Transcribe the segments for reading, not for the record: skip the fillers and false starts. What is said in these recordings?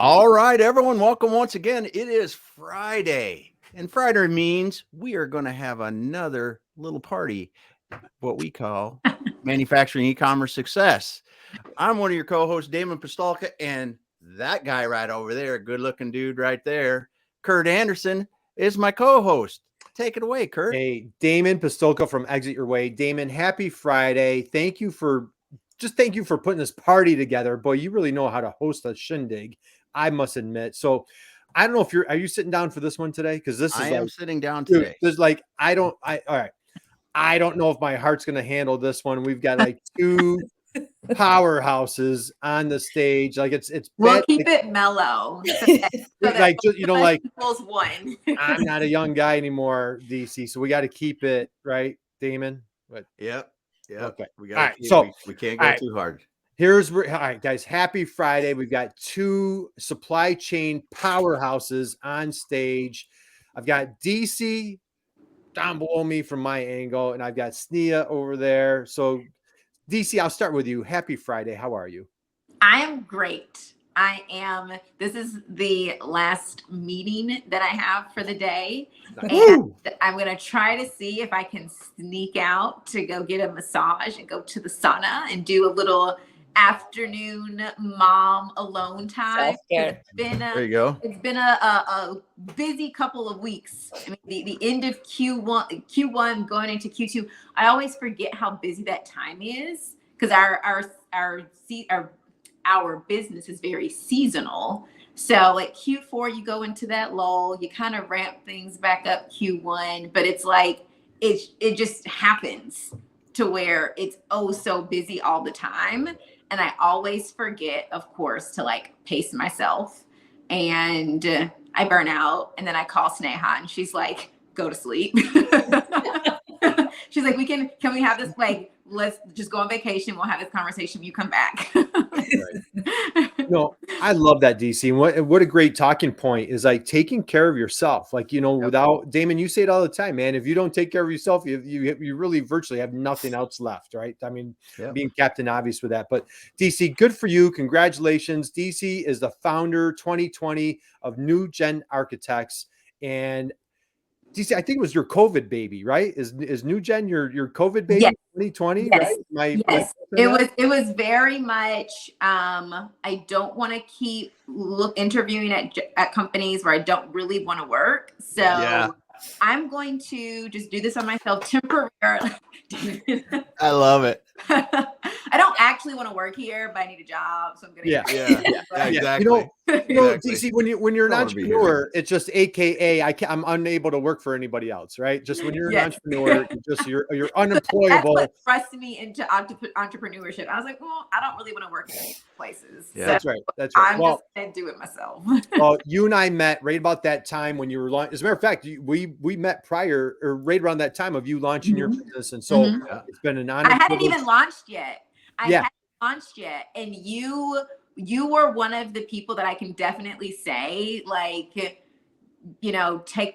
All right, everyone, welcome once again. It is Friday, and Friday means we are going to have another little party, what we call manufacturing e-commerce success. I'm one of your co-hosts, Damon Pistolka, and that guy right over there, good-looking dude right there, Kurt Anderson, is my co-host. Take it away, Kurt. Hey, Damon Pistolka from Exit Your Way. Damon, happy Friday. Thank you for putting this party together. Boy, you really know how to host a shindig, I must admit. So I don't know if are you sitting down for this one today? Because this is I am sitting down today. There's I don't know if my heart's gonna handle this one. We've got like two powerhouses on the stage. Like it's we'll keep it mellow. Like one. I'm not a young guy anymore, DC. So we got to keep it right, Damon. But Yep. Okay. We got we can't go too hard. All right, guys. Happy Friday. We've got two supply chain powerhouses on stage. I've got DC down below me from my angle, and I've got Sneha over there. So, DC, I'll start with you. Happy Friday. How are you? I am great. This is the last meeting that I have for the day. And I'm going to try to see if I can sneak out to go get a massage and go to the sauna and do a little afternoon mom alone time. There you go. It's been a busy couple of weeks. I mean, the end of Q1 going into Q2, I always forget how busy that time is because our business is very seasonal. So like Q4, you go into that lull, you kind of ramp things back up Q1, but it's like, it just happens to where it's so busy all the time. And I always forget, of course, to like pace myself, and I burn out. And then I call Sneha and she's like, go to sleep. She's like, can we have this, like, let's just go on vacation. We'll have this conversation when you come back. No, I love that, DC. And what a great talking point is like taking care of yourself. Like, without Damon, you say it all the time, man. If you don't take care of yourself, you really virtually have nothing else left, right? I mean, being Captain Obvious with that. But DC, good for you. Congratulations. DC is the founder 2020 of New Gen Architects. And DC, I think it was your COVID baby, right? Is New Gen your COVID baby? Yes. 2020, yes. Right? Yes. It was very much. I don't want to keep interviewing at companies where I don't really want to work. So I'm going to just do this on myself temporarily. I love it. I don't actually want to work here, but I need a job, so I'm gonna. Exactly. DC, when you're an entrepreneur, it's just AKA I'm unable to work for anybody else, right? Just when you're an entrepreneur, you're unemployable. That's what thrust me into entrepreneurship. I was like, well, I don't really want to work in these places. Yeah, so that's right. I'm just gonna do it myself. Well, you and I met right about that time when you were launching. As a matter of fact, we met prior or right around that time of you launching your business, and so it's been an honor. I hadn't even launched yet. And you were one of the people that I can definitely say, like, take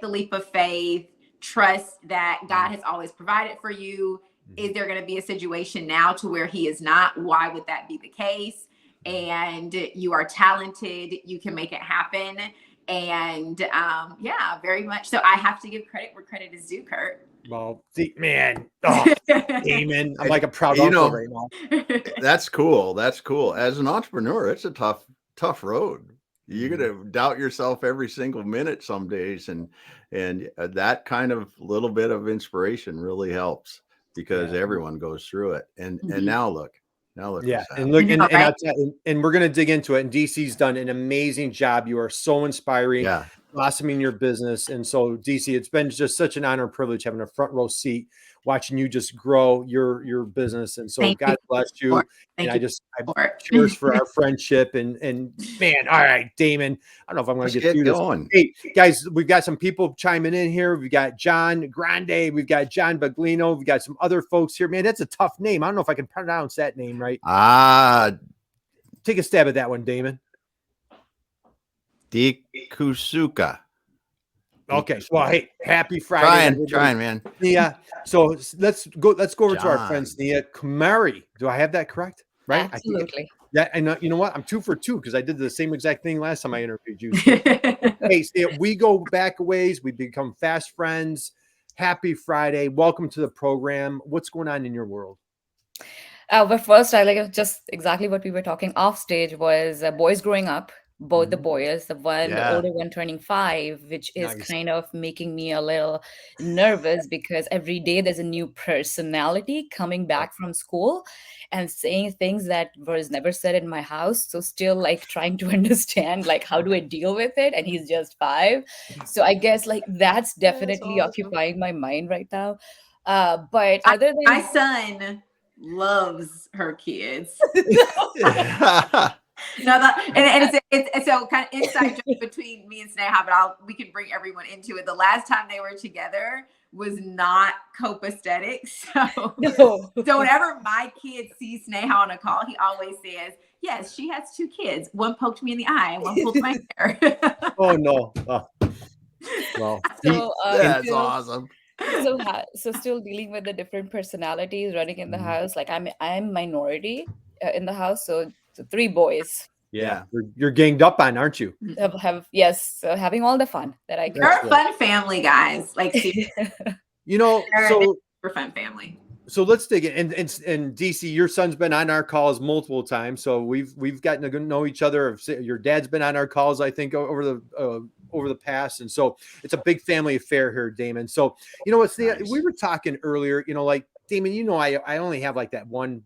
the leap of faith, trust that God has always provided for you. Is there going to be a situation now to where he is not? Why would that be the case? And you are talented. You can make it happen. And very much. So I have to give credit where credit is due, Kurt. Well, man, Damon, I'm like a proud uncle right now. That's cool. As an entrepreneur, it's a tough road. You're going to doubt yourself every single minute some days. And that kind of little bit of inspiration really helps because everyone goes through it. And now look. And look, and we're going to dig into it. And DC's done an amazing job. You are so inspiring, blossoming your business. And so, DC, it's been just such an honor and privilege having a front row seat, watching you just grow your business. And so, God bless you. And I cheers for our friendship. And man, all right, Damon. I don't know if I'm going to get through this. Hey, guys, we've got some people chiming in here. We've got John Grande. We've got John Baglino. We've got some other folks here. Man, that's a tough name. I don't know if I can pronounce that name right. Take a stab at that one, Damon. Dikusuka. Okay. Well, hey, happy Friday. Trying, man. Yeah. So let's go over to our friend Sneha Kumari. Do I have that correct? Right? Absolutely. Yeah, and you know what? I'm 2 for 2 because I did the same exact thing last time I interviewed you. So, hey, we go back a ways. We become fast friends. Happy Friday. Welcome to the program. What's going on in your world? But first, I like just exactly what we were talking off stage was boys growing up, both the boys, the older one turning 5, which is kind of making me a little nervous because every day there's a new personality coming back from school and saying things that was never said in my house. So still like trying to understand like how do I deal with it? And he's just 5. So I guess like that's definitely occupying my mind right now. But other than my son loves her kids. No, and it's so kind of inside joke between me and Sneha, but we can bring everyone into it. The last time they were together was not copacetic. So whenever my kid sees Sneha on a call, he always says, "Yes, she has 2 kids. One poked me in the eye, and one pulled my hair." Oh no! Oh. Well, that's awesome. So still dealing with the different personalities running in the house. Like I'm minority in the house, so 3 boys. Yeah, you're ganged up on, aren't you? So having all the fun that I can. You're a fun family, guys. Like, you know, so we're fun family. So let's dig in. And DC, your son's been on our calls multiple times, so we've gotten to know each other. Your dad's been on our calls, I think, over the past, and so it's a big family affair here, Damon. So you know what's we were talking earlier. You know, like Damon, you know, I only have like that one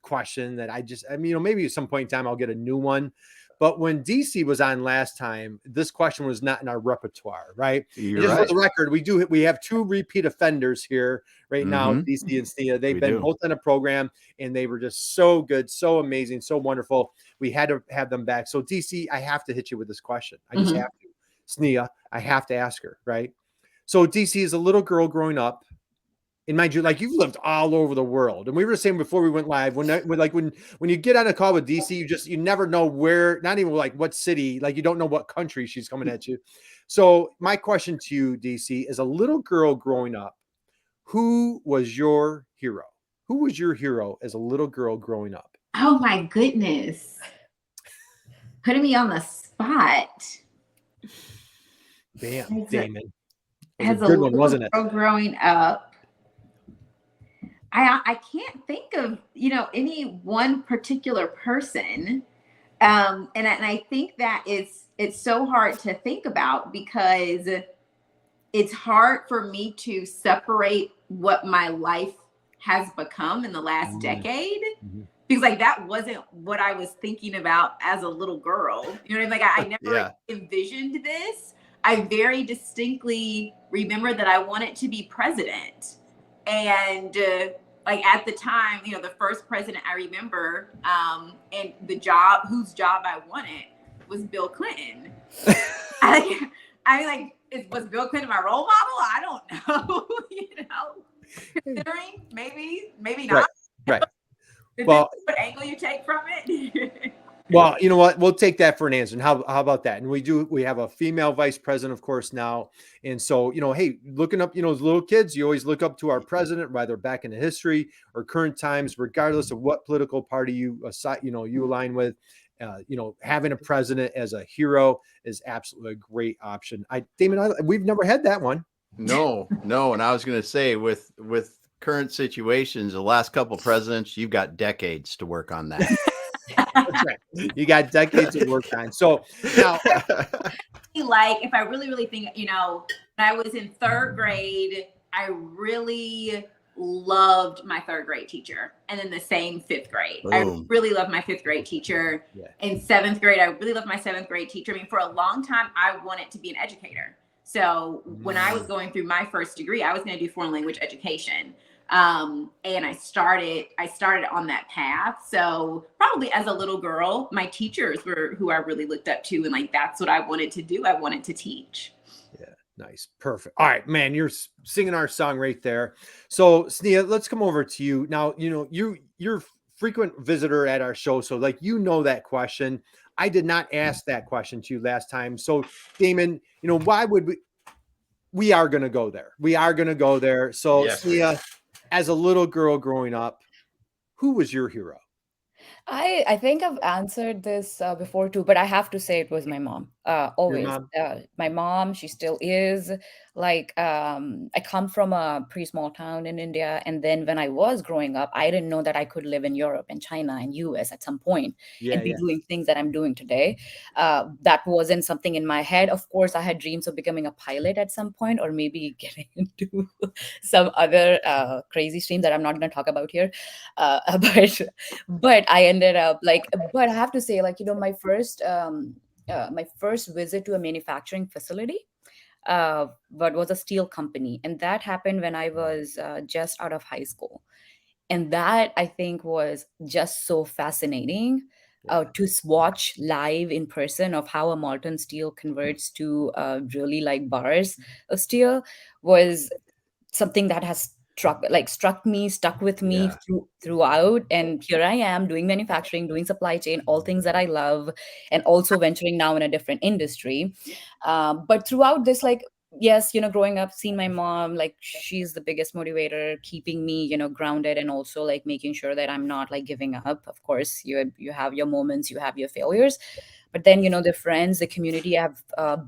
question that I mean, you know, maybe at some point in time I'll get a new one. But when DC was on last time, this question was not in our repertoire, right? Just for the record, we have 2 repeat offenders here right now, DC and Sneha. They've been both on a program and they were just so good, so amazing, so wonderful. We had to have them back. So DC, I have to hit you with this question. I just have to. Sneha, I have to ask her, right? So DC is a little girl growing up. And mind you, like you've lived all over the world. And we were saying before we went live, when you get on a call with DC, you never know where, not even like what city, like you don't know what country she's coming at you. So my question to you, DC, is a little girl growing up, who was your hero? Who was your hero as a little girl growing up? Oh my goodness. Putting me on the spot. Damn, Damon. As a little girl growing up, I can't think of, you know, any one particular person. And I think that it's so hard to think about because it's hard for me to separate what my life has become in the last decade. Because like that wasn't what I was thinking about as a little girl. You know what I mean? Like I never envisioned this. I very distinctly remember that I wanted to be president. And like at the time, you know, the first president I remember, and whose job I wanted was Bill Clinton. Was Bill Clinton my role model? I don't know. You know, considering maybe not. Right. Well, what angle you take from it? Well, you know what? We'll take that for an answer. And how about that? And we have a female vice president, of course, now. And so, you know, hey, looking up, you know, as little kids, you always look up to our president, whether back in the history or current times, regardless of what political party you align with. You know, having a president as a hero is absolutely a great option. Damon, we've never had that one. No. And I was going to say with current situations, the last couple presidents, you've got decades to work on that. That's right. You got decades of work on. So now, like if I really think, you know, when I was in 3rd grade, I really loved my 3rd grade teacher, and then the same 5th grade. Boom. I really loved my 5th grade teacher. In 7th grade, I really loved my 7th grade teacher. I mean, for a long time, I wanted to be an educator. So when I was going through my first degree, I was going to do foreign language education. And I started on that path. So probably as a little girl, my teachers were who I really looked up to. And like, that's what I wanted to do. I wanted to teach. Yeah. Nice. Perfect. All right, man, you're singing our song right there. So Sneha, let's come over to you now. You know, you're frequent visitor at our show. So like, you know, that question, I did not ask that question to you last time. So Damon, you know, why would we are going to go there. We are going to go there. So Sneha, as a little girl growing up, who was your hero? I think I've answered this before too, but I have to say it was my mom. Your Always, mom? my mom. She still is. Like, I come from a pretty small town in India, and then when I was growing up, I didn't know that I could live in Europe and China and US at some point and be doing things that I'm doing today. That wasn't something in my head. Of course, I had dreams of becoming a pilot at some point, or maybe getting into some other crazy stream that I'm not going to talk about here. But I ended up like, but I have to say, like, my first visit to a manufacturing facility, but was a steel company, and that happened when I was just out of high school, and that I think was just so fascinating. To watch live in person of how a molten steel converts to really like bars of steel was something that has struck me, stuck with me Yeah. throughout. And here I am doing manufacturing, doing supply chain, all things that I love, and also venturing now in a different industry. But throughout this, like, yes, growing up, seeing my mom, like, she's the biggest motivator, keeping me, grounded, and also like making sure that I'm not like giving up. Of course, you have your moments, you have your failures, but then the friends, the community I've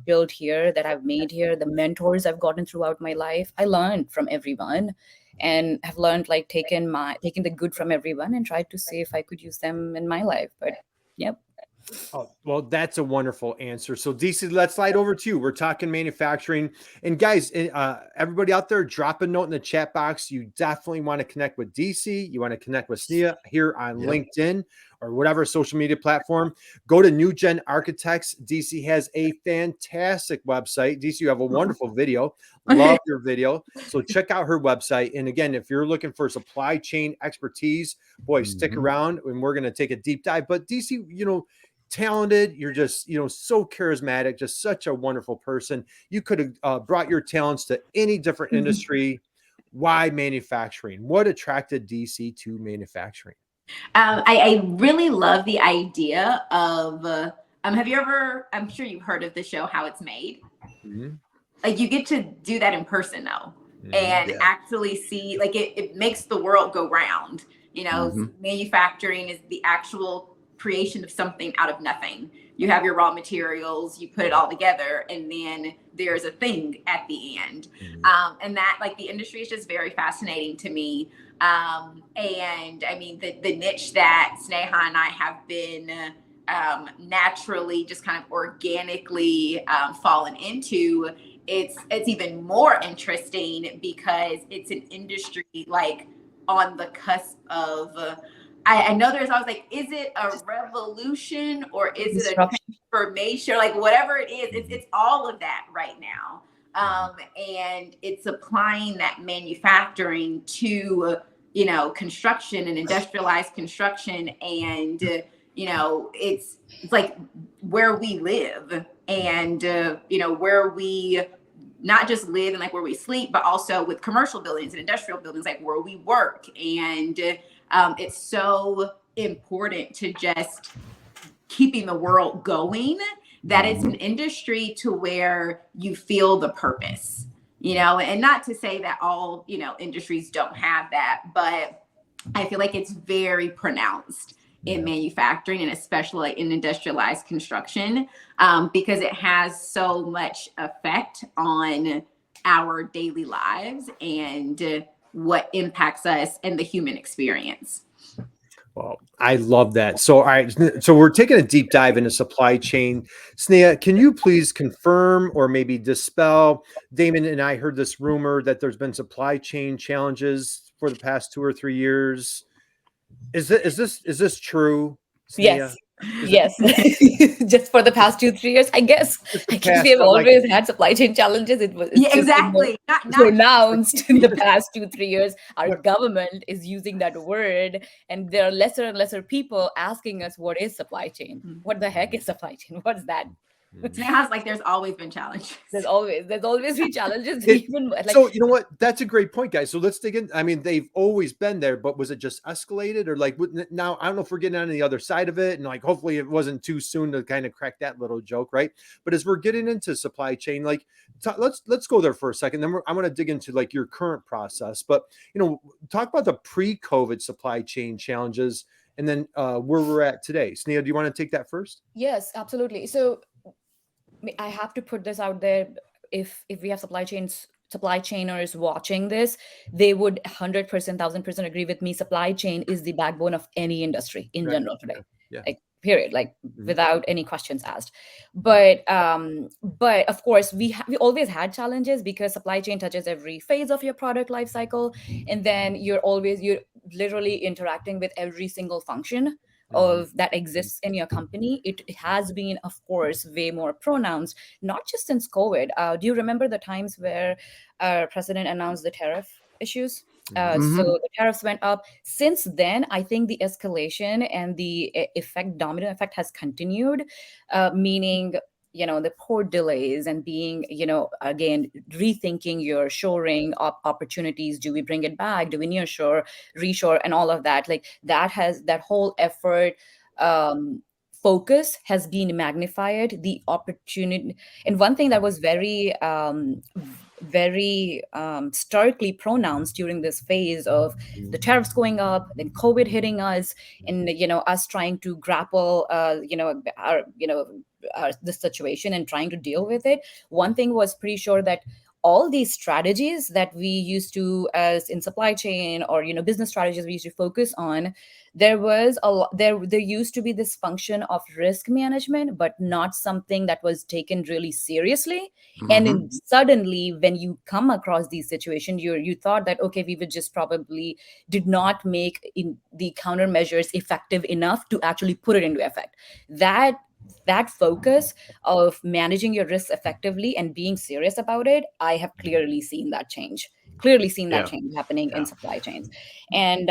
built here, that I've made here, the mentors I've gotten throughout my life, I learned from everyone, and have learned, like, taking the good from everyone and tried to see if I could use them in my life. But yep. Oh, well, that's a wonderful answer. So, DC, let's slide over to you. We're talking manufacturing. And guys, everybody out there, drop a note in the chat box. You definitely want to connect with DC. You want to connect with Sneha here on LinkedIn or whatever social media platform. Go to New Gen Architects. DC has a fantastic website. DC, you have a wonderful video. Love your video. So check out her website. And again, if you're looking for supply chain expertise, boy, stick around and we're going to take a deep dive. But DC, talented, you're just so charismatic, just such a wonderful person. You could have brought your talents to any different industry. Why manufacturing? What attracted DC to manufacturing? I really love the idea of have you ever, I'm sure you've heard of the show How It's Made. Like, you get to do that in person though, and actually see, like, it makes the world go round. Manufacturing is the actual creation of something out of nothing. You have your raw materials, you put it all together, and then there's a thing at the end. And that, like, the industry is just very fascinating to me. And I mean, the niche that Sneha and I have been naturally, just kind of organically fallen into, it's even more interesting because it's an industry like on the cusp of I know there's always like, is it a revolution or is it a transformation? Like, whatever it is, it's all of that right now. And it's applying that manufacturing to, construction and industrialized construction. And, it's like where we live and, where we not just live and like where we sleep, but also with commercial buildings and industrial buildings, like where we work. And it's so important to just keeping the world going that it's an industry to where you feel the purpose, and not to say that all, industries don't have that, but I feel like it's very pronounced in manufacturing and especially in industrialized construction, because it has so much effect on our daily lives and what impacts us and the human experience. Well, I love that. So, all right. So we're taking a deep dive into supply chain. Sneha, can you please confirm or maybe dispel? Damon and I heard this rumor that there's been supply chain challenges for the past 2 or 3 years. Is this true, Sneha? Yes. Just for the past 2-3 years, I guess we have always had supply chain challenges. It's exactly not pronounced in the past 2-3 years. Our government is using that word, and there are lesser and lesser people asking us, what is supply chain? What the heck is supply chain? What's that? Sneha's like, there's always been challenges. There's always been challenges. So you know what? That's a great point, guys. So let's dig in. I mean, they've always been there, but was it just escalated, or like now? I don't know if we're getting on the other side of it, and like hopefully it wasn't too soon to kind of crack that little joke, right? But as we're getting into supply chain, like let's go there for a second. Then I want to dig into like your current process, but talk about the pre-COVID supply chain challenges. and then where we're at today. Sneha, do you want to take that first? Yes, absolutely. So I have to put this out there. If we have supply chainers watching this, they would 100%, 1000% agree with me. Supply chain is the backbone of any industry in general today. Like, period, like without any questions asked. But of course, we always had challenges because supply chain touches every phase of your product life cycle, and then you're literally interacting with every single function of that exists in your company. It has been, of course, way more pronounced, not just since COVID. Do you remember the times where our president announced the tariff issues? So the tariffs went up. Since then, I think the escalation and the domino effect has continued, meaning, the port delays and being, again, rethinking your shoring opportunities. Do we bring it back? Do we nearshore, reshore, and all of that? Like that whole effort, focus has been magnified. The opportunity, and one thing that was very starkly pronounced during this phase of the tariffs going up, then COVID hitting us, and us trying to grapple the situation and trying to deal with it. One thing was pretty sure that all these strategies that we used to, as in supply chain or business strategies we used to focus on, there used to be this function of risk management, but not something that was taken really seriously. And then suddenly, when you come across these situations, you thought that, okay, we would just probably did not make the countermeasures effective enough to actually put it into effect. That focus of managing your risks effectively and being serious about it, I have clearly seen that change happening in supply chains. And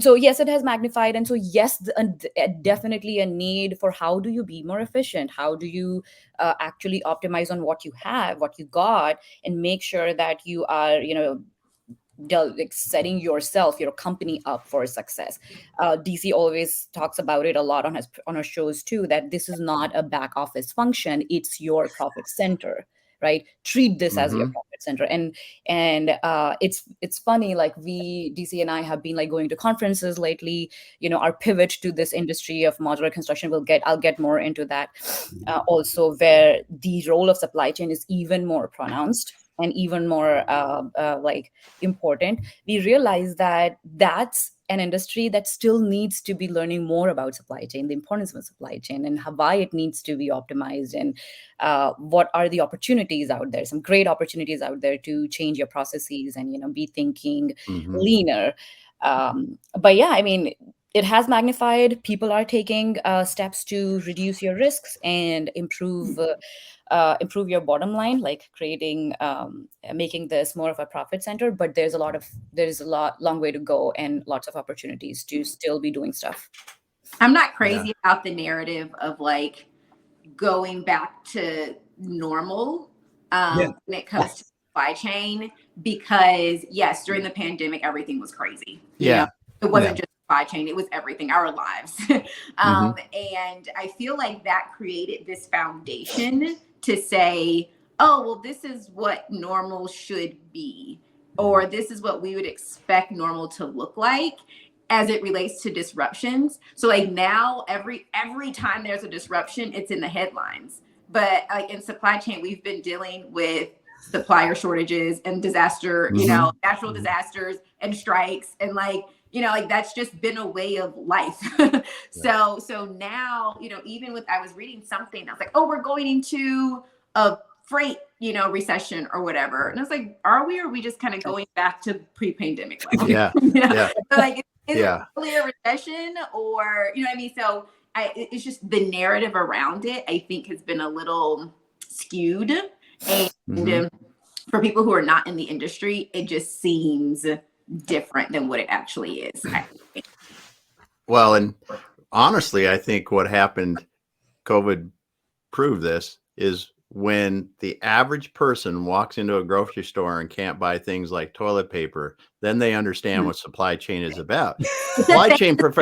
so, yes, it has magnified. And so, yes, definitely a need for how do you be more efficient? How do you actually optimize on what you have, what you got, and make sure that you are, setting your company up for success. DC always talks about it a lot on her shows too, that this is not a back office function, it's your profit center, right? Treat this as your profit center. And it's funny, like DC and I have been like going to conferences lately, our pivot to this industry of modular construction, I'll get more into that also, where the role of supply chain is even more pronounced and even more important. We realize that that's an industry that still needs to be learning more about supply chain, the importance of supply chain, and why it needs to be optimized, and what are the opportunities out there, some great opportunities out there to change your processes and be thinking leaner. But yeah, I mean, it has magnified. People are taking steps to reduce your risks and improve your bottom line, like making this more of a profit center. But there is a long way to go and lots of opportunities to still be doing stuff. I'm not crazy about the narrative of like going back to normal when it comes to supply chain, because yes, during the pandemic, everything was crazy. It wasn't just supply chain, it was everything, our lives. And I feel like that created this foundation to say, oh, well, this is what normal should be, or this is what we would expect normal to look like as it relates to disruptions. So like now, every time there's a disruption, it's in the headlines. But like in supply chain, we've been dealing with supplier shortages and disaster, natural disasters and strikes, and like that's just been a way of life. So now, even with, I was reading something, I was like, oh, we're going into a freight, recession or whatever. And I was like, are we just kind of going back to pre-pandemic level? So like, is it really a recession, or, what I mean? So it's just the narrative around it, I think, has been a little skewed. And for people who are not in the industry, it just seems different than what it actually is. Well, and honestly, I think what happened, COVID proved this, is when the average person walks into a grocery store and can't buy things like toilet paper, then they understand what supply chain is about. Supply chain chain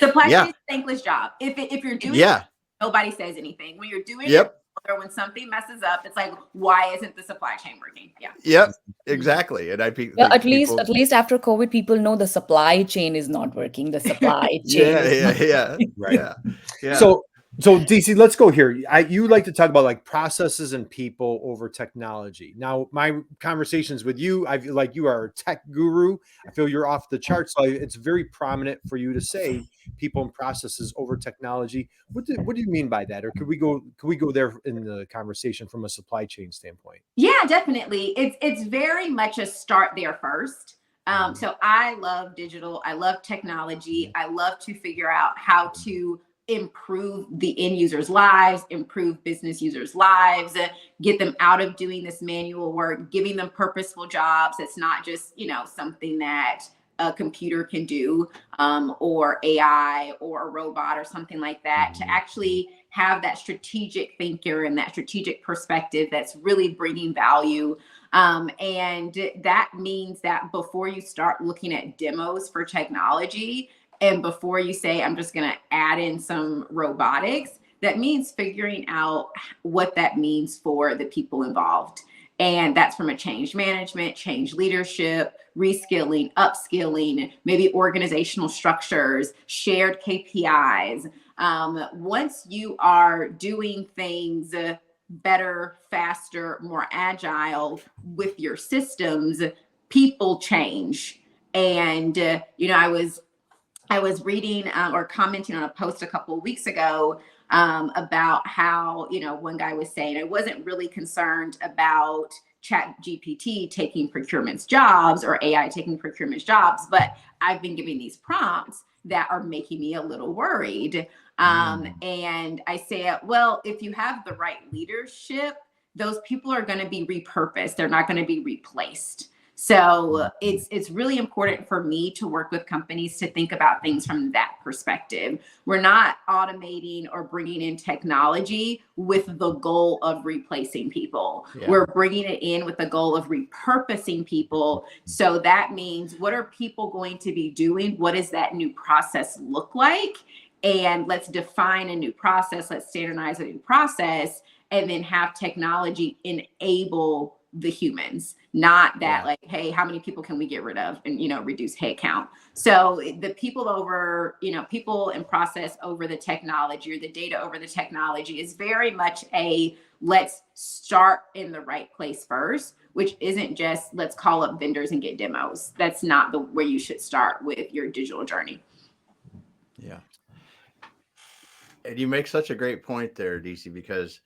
is a thankless job. If you're doing it, nobody says anything. When you're doing it, shoulder. When something messes up, it's like, why isn't the supply chain working? Yeah. Yep. Exactly. And well, at least after COVID, people know the supply chain is not working. The supply chain is not right. Yeah. So Dyci, let's go here. You like to talk about like processes and people over technology. Now, my conversations with you, I feel like you are a tech guru. I feel you're off the charts. So it's very prominent for you to say people and processes over technology. What do you mean by that? Or could we go there in the conversation from a supply chain standpoint? Yeah, definitely. It's very much a start there first. So I love digital. I love technology. I love to figure out how to improve the end users' lives, improve business users' lives, get them out of doing this manual work, giving them purposeful jobs. It's not just, something that a computer can do, or AI or a robot or something like that, to actually have that strategic thinker and that strategic perspective that's really bringing value. And that means that before you start looking at demos for technology, and before you say, I'm just going to add in some robotics, that means figuring out what that means for the people involved. And that's from a change management, change leadership, reskilling, upskilling, maybe organizational structures, shared KPIs. Once you are doing things better, faster, more agile with your systems, people change. And, I was reading or commenting on a post a couple of weeks ago about how, one guy was saying, I wasn't really concerned about Chat GPT taking procurement's jobs or AI taking procurement's jobs, but I've been giving these prompts that are making me a little worried. And I say, well, if you have the right leadership, those people are going to be repurposed. They're not going to be replaced. So it's really important for me to work with companies to think about things from that perspective. We're not automating or bringing in technology with the goal of replacing people. Yeah. We're bringing it in with the goal of repurposing people. So that means, what are people going to be doing? What does that new process look like? And let's define a new process. Let's standardize a new process, and then have technology enable the humans, not that like, hey, how many people can we get rid of and, reduce head count. So the people over, people and process over the technology, or the data over the technology, is very much a let's start in the right place first, which isn't just let's call up vendors and get demos. That's not where you should start with your digital journey. Yeah. And you make such a great point there, Dyci, because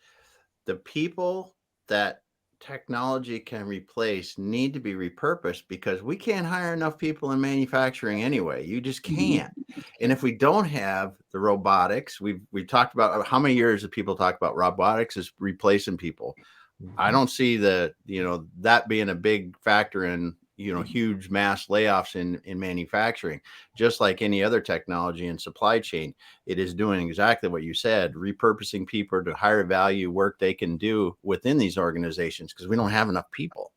the people that technology can replace need to be repurposed, because we can't hire enough people in manufacturing anyway. You just can't. And if we don't have the robotics, we've talked about how many years have people talked about robotics is replacing people. I don't see that being a big factor in, huge mass layoffs in manufacturing. Just like any other technology and supply chain, it is doing exactly what you said, repurposing people to higher value work they can do within these organizations, because we don't have enough people.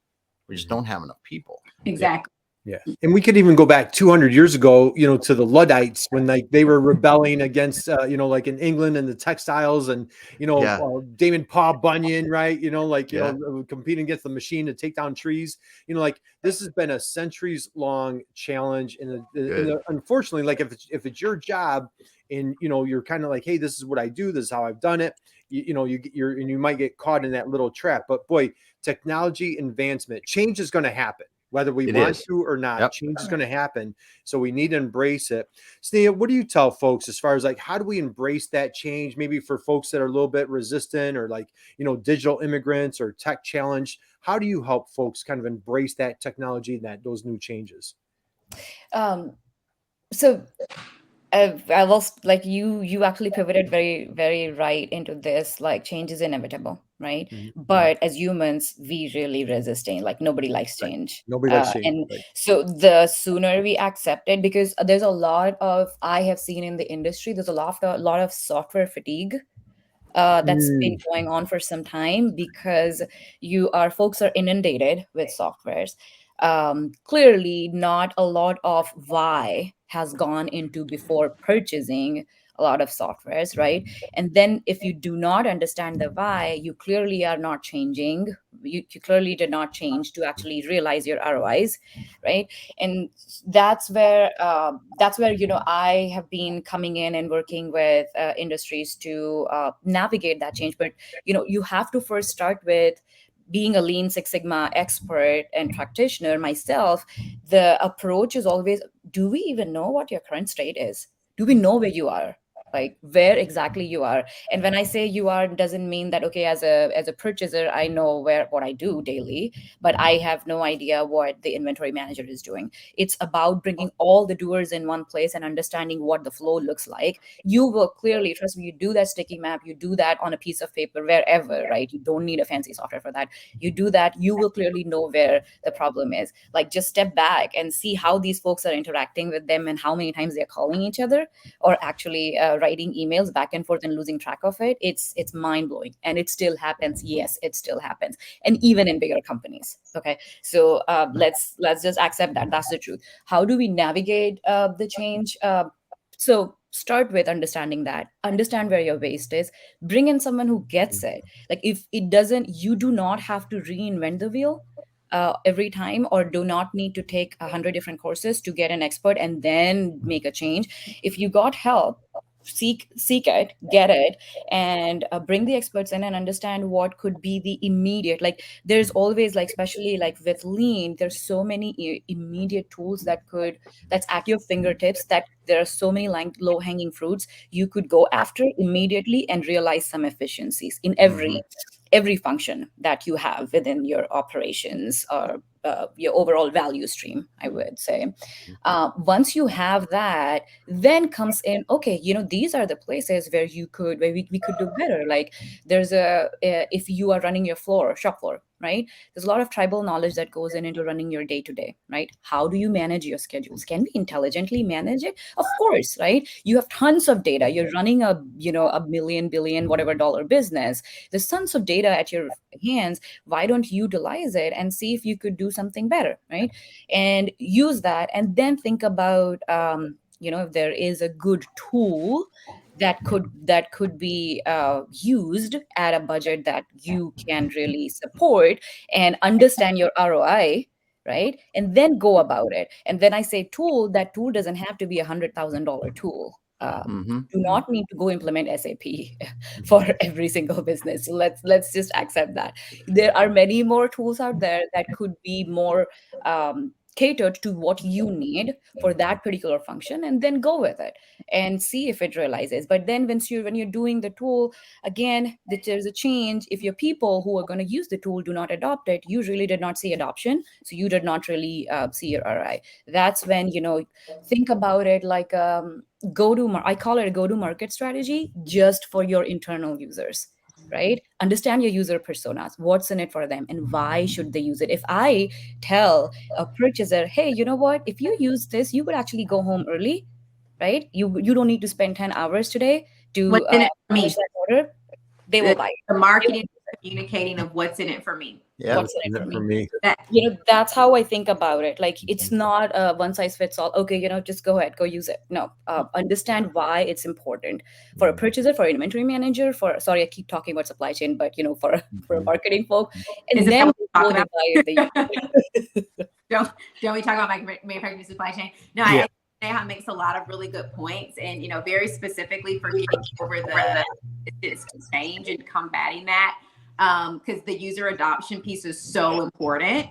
We just don't have enough people. Exactly. Yeah. And we could even go back 200 years ago, to the Luddites, when they were rebelling against, like in England and the textiles, and, Damon Paul Bunyan, right. Competing against the machine to take down trees, this has been a centuries long challenge. And unfortunately, like if it's your job and, you're kind of like, hey, this is what I do, this is how I've done it, you might get caught in that little trap. But boy, technology advancement, change is going to happen. Whether we want to or not, change is going to happen. So we need to embrace it. Sneha, what do you tell folks as far as like, how do we embrace that change? Maybe for folks that are a little bit resistant, or like, digital immigrants or tech challenged, how do you help folks kind of embrace that technology and those new changes? So I was like, you actually pivoted very, very right into this, like change is inevitable. Right. Mm-hmm. But as humans, we really resist change. Like nobody likes change. Right. Nobody likes change. And so the sooner we accept it, because there's a lot of, I have seen in the industry, there's a lot of software fatigue that's been going on for some time, because folks are inundated with softwares. Clearly not a lot of why has gone into before purchasing a lot of softwares, right? And then if you do not understand the why, you clearly are not changing. You clearly did not change to actually realize your ROIs, right? And that's where I have been coming in and working with industries to navigate that change. But you have to first start with being a Lean Six Sigma expert and practitioner myself. The approach is always, do we even know what your current state is? Do we know where you are? Like where exactly you are? And when I say you are, doesn't mean that, okay, as a purchaser, I know what I do daily, but I have no idea what the inventory manager is doing. It's about bringing all the doers in one place and understanding what the flow looks like. You will clearly, trust me, you do that sticky map, you do that on a piece of paper, wherever, right? You don't need a fancy software for that. You do that, you will clearly know where the problem is. Like just step back and see how these folks are interacting with them and how many times they're calling each other or actually writing emails back and forth and losing track of it. It's mind-blowing, and it still happens. Yes, it still happens, and even in bigger companies. Okay, so let's just accept that that's the truth. How do we navigate the change? So start with understanding that. Understand where your waste is. Bring in someone who gets it. Like if it doesn't, you do not have to reinvent the wheel every time, or do not need to take 100 different courses to get an expert and then make a change. If you got help, seek it, get it, and bring the experts in and understand what could be the immediate. Like there's always, like especially like with Lean, there's so many immediate tools that's at your fingertips, that there are so many low hanging fruits you could go after immediately and realize some efficiencies in every function that you have within your operations or your overall value stream, I would say. Once you have that, then comes in, okay, these are the places where we could do better. Like there's if you are running your shop floor, right? There's a lot of tribal knowledge that goes into running your day to day, right? How do you manage your schedules? Can we intelligently manage it? Of course, right? You have tons of data. You're running a million, billion, whatever dollar business. There's tons of data at your hands. Why don't you utilize it and see if you could do something better, right? And use that, and then think about if there is a good tool that could be used at a budget that you can really support and understand your ROI, right? And then go about it. And then I say tool, that tool doesn't have to be $100,000 tool. Do not need to go implement SAP for every single business. So let's just accept that there are many more tools out there that could be more catered to what you need for that particular function, and then go with it and see if it realizes. But then when you're doing the tool, again, there's a change. If your people who are going to use the tool do not adopt it, you really did not see adoption, so you did not really see your ROI. That's when think about it like I call it a go-to-market strategy just for your internal users, right? Understand your user personas, what's in it for them, and why should they use it. If I tell a purchaser, hey, you know what? If you use this, you would actually go home early, right? You don't need to spend 10 hours today to finish that order. They will buy it. The marketing, communicating of what's in it for me. Yeah, what's in it for me. That's how I think about it. Like it's not a one size fits all. Okay, just go ahead, go use it. No, understand why it's important for a purchaser, for an inventory manager, I keep talking about supply chain, but for a marketing folk, and then don't we talk about manufacturing supply chain? No, I Sneha makes a lot of really good points, and very specifically for getting over the change and combating that. Because the user adoption piece is so important.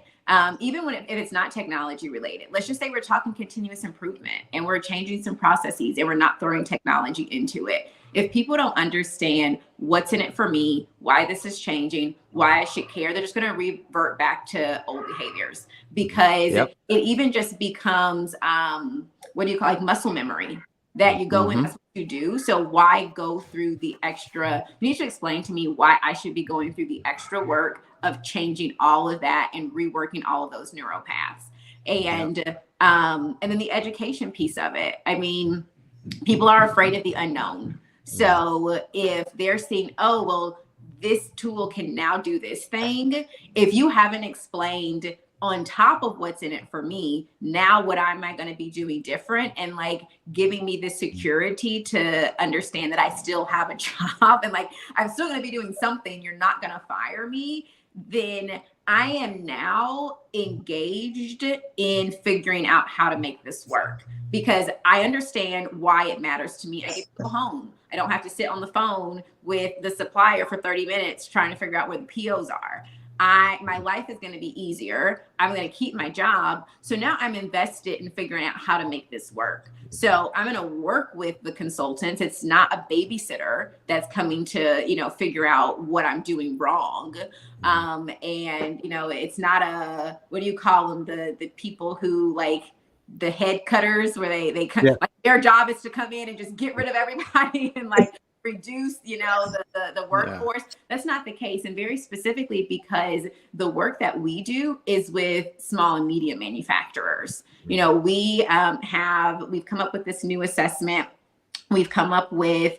Even if it's not technology related. Let's just say we're talking continuous improvement and we're changing some processes and we're not throwing technology into it. If people don't understand what's in it for me, why this is changing, why I should care, they're just going to revert back to old behaviors, because it even just becomes, like muscle memory. That you go in, that's what you do. So why go through the extra? You need to explain to me why I should be going through the extra work of changing all of that and reworking all of those neural paths. And then the education piece of it. I mean, people are afraid of the unknown. So if they're seeing, this tool can now do this thing, if you haven't explained on top of what's in it for me, now what am I going to be doing different, and like giving me the security to understand that I still have a job and like I'm still going to be doing something. You're not going to fire me. Then I am now engaged in figuring out how to make this work, because I understand why it matters to me. I get to go home. I don't have to sit on the phone with the supplier for 30 minutes trying to figure out where the POs are. My life is going to be easier. I'm going to keep my job. So now I'm invested in figuring out how to make this work. So I'm going to work with the consultants. It's not a babysitter that's coming to, figure out what I'm doing wrong. And, it's not what do you call them? The people who like the head cutters, where they like their job is to come in and just get rid of everybody and like reduce, the workforce. Yeah. That's not the case. And very specifically because the work that we do is with small and medium manufacturers. We've come up with this new assessment. We've come up with,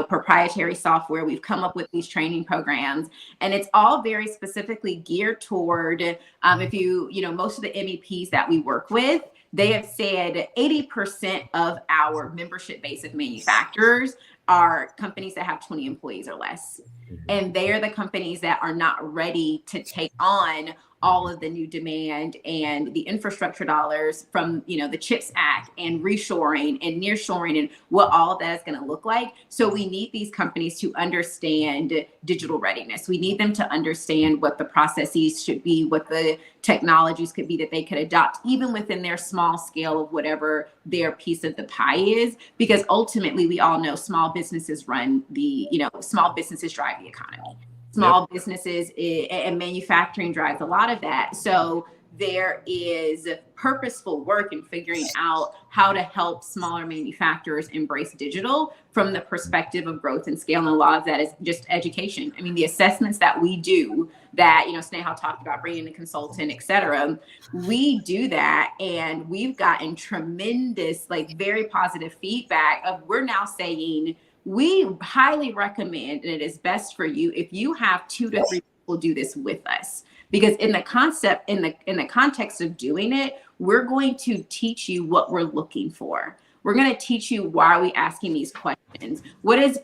proprietary software. We've come up with these training programs, and it's all very specifically geared toward, most of the MEPs that we work with, they have said 80% of our membership base of manufacturers are companies that have 20 employees or less. And they are the companies that are not ready to take on all of the new demand and the infrastructure dollars from, the CHIPS Act and reshoring and nearshoring and what all of that is going to look like. So we need these companies to understand digital readiness. We need them to understand what the processes should be, what the technologies could be that they could adopt, even within their small scale of whatever their piece of the pie is. Because ultimately, we all know small businesses small businesses drive the economy. Small businesses and manufacturing drives a lot of that. So there is purposeful work in figuring out how to help smaller manufacturers embrace digital from the perspective of growth and scale. And a lot of that is just education. I mean, the assessments that we do that, Sneha talked about bringing a consultant, et cetera, we do that. And we've gotten tremendous, very positive feedback of, we're now saying, we highly recommend, and it is best for you if you have 2 to 3 people do this with us, because in the context of doing it, we're going to teach you what we're looking for. We're going to teach you, why are we asking these questions? What does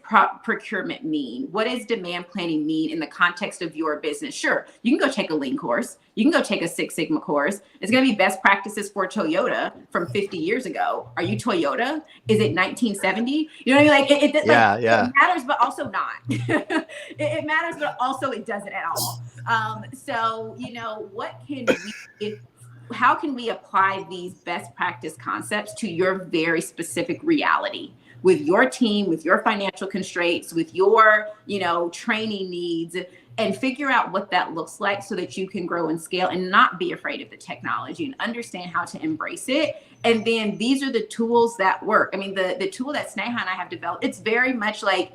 procurement mean? What does demand planning mean in the context of your business? Sure, you can go take a Lean course. You can go take a Six Sigma course. It's going to be best practices for Toyota from 50 years ago. Are you Toyota? Is it 1970? You know what I mean? It matters, but also not. it matters, but also it doesn't at all. How can we apply these best practice concepts to your very specific reality with your team, with your financial constraints, with your, training needs, and figure out what that looks like so that you can grow and scale and not be afraid of the technology and understand how to embrace it. And then these are the tools that work. I mean, the tool that Sneha and I have developed, it's very much like,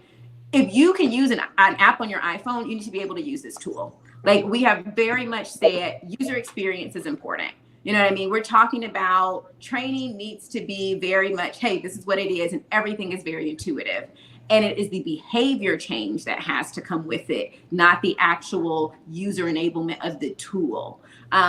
if you can use an app on your iPhone, you need to be able to use this tool. We have very much said user experience is important. You know what I mean? We're talking about training needs to be very much, hey, this is what it is, and everything is very intuitive. And it is the behavior change that has to come with it, not the actual user enablement of the tool.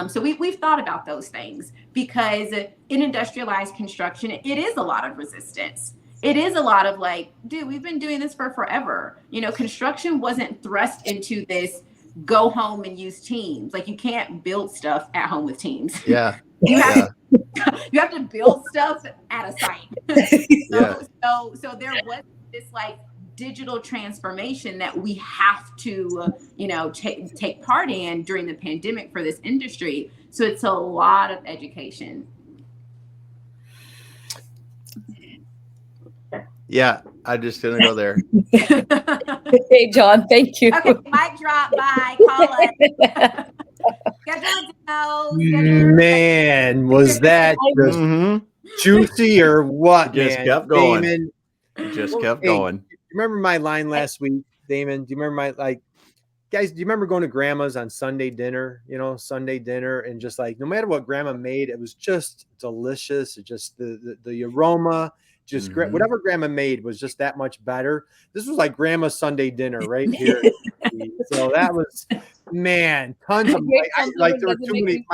So we've thought about those things, because in industrialized construction, it is a lot of resistance. It is a lot of we've been doing this for forever. Construction wasn't thrust into this go home and use Teams. You can't build stuff at home with Teams. Yeah. You have to build stuff at a site. So there was this digital transformation that we have to, take part in during the pandemic for this industry. So it's a lot of education. Yeah, I'm just gonna go there. Hey, John, thank you. Okay, mic drop. Bye. Call us. Man, was that just juicy or what? Just kept going. Damon, just kept going. Remember my line last week, Damon? Do you remember guys? Do you remember going to grandma's on Sunday dinner? Sunday dinner, and just no matter what grandma made, it was just delicious. It just the aroma. Just whatever grandma made was just that much better. This was like grandma's Sunday dinner right here. So that was, man, tons of there were too many.